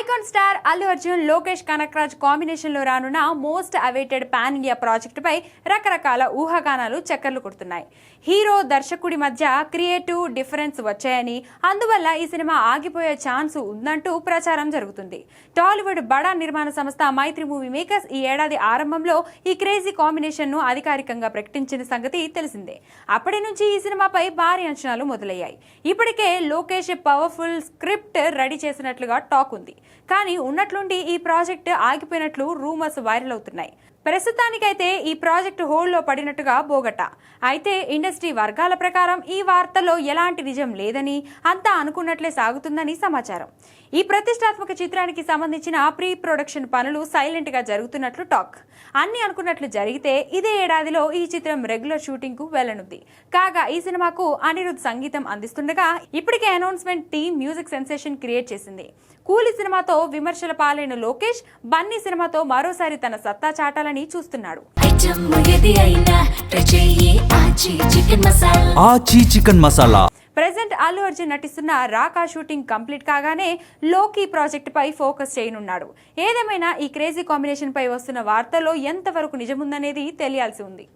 Icon star Allu Arjun Lokesh Kanagaraj combination లో రానున్న most awaited pan India ప్రాజెక్టుపై రకరకాల ఊహాగానాలు చక్కర్లు కొడుతున్నాయి. హీరో దర్శకుడి మధ్య క్రియేటివ్ డిఫరెన్స్ వచ్చాయని, అందువల్ల ఈ సినిమా ఆగిపోయే ఛాన్స్ ఉందంటూ ప్రచారం జరుగుతుంది. టాలీవుడ్ బడా నిర్మాణ సంస్థ మైత్రి మూవీ మేకర్స్ ఈ ఏడాది ఆరంభంలో ఈ క్రేజీ కాంబినేషన్ ను అధికారికంగా ప్రకటించిన సంగతి తెలిసిందే. అప్పటి నుంచి ఈ సినిమాపై భారీ అంచనాలు మొదలయ్యాయి. ఇప్పటికే లోకేష్ పవర్ఫుల్ స్క్రిప్ట్ రెడీ చేసినట్లుగా టాక్ ఉంది. కానీ ఉన్నట్లుండి ఈ ప్రాజెక్ట్ ఆగిపోయినట్లు రూమర్స్ వైరల్ అవుతున్నాయి. ప్రస్తుతానికైతే ఈ ప్రాజెక్టు హోల్డ్లో పడినట్టుగా బోగట్టా. అయితే ఇండస్ట్రీ వర్గాల ప్రకారం ఈ వార్తలో ఎలాంటి నిజం లేదని, అంతా అనుకున్నట్లే సాగుతుందని సమాచారం. ఈ ప్రతిష్టాత్మక చిత్రానికి సంబంధించిన ప్రీ ప్రొడక్షన్ పనులు సైలెంట్ గా జరుగుతున్నట్లు టాక్. అన్ని అనుకున్నట్లు జరిగితే ఇదే ఏడాదిలో ఈ చిత్రం రెగ్యులర్ షూటింగ్ కు వెళ్లనుంది. కాగా ఈ సినిమాకు అనిరుద్ సంగీతం అందిస్తుండగా ఇప్పటికే announcement team music sensation create చేసింది. కూలీ సినిమాతో విమర్శల పాలైన లోకేష్ బన్నీ సినిమాతో మరోసారి తన సత్తా చాటాలని చూస్తున్నాడు. ప్రెజెంట్ అల్లు అర్జున్ నటిస్తున్న రాకా షూటింగ్ కంప్లీట్ కాగానే లోకీ ప్రాజెక్ట్ పై ఫోకస్ చేయనున్నాడు. ఏదేమైనా ఈ క్రేజీ కాంబినేషన్ పై వస్తున్న వార్తల్లో ఎంతవరకు నిజముందనేది తెలియాల్సి ఉంది.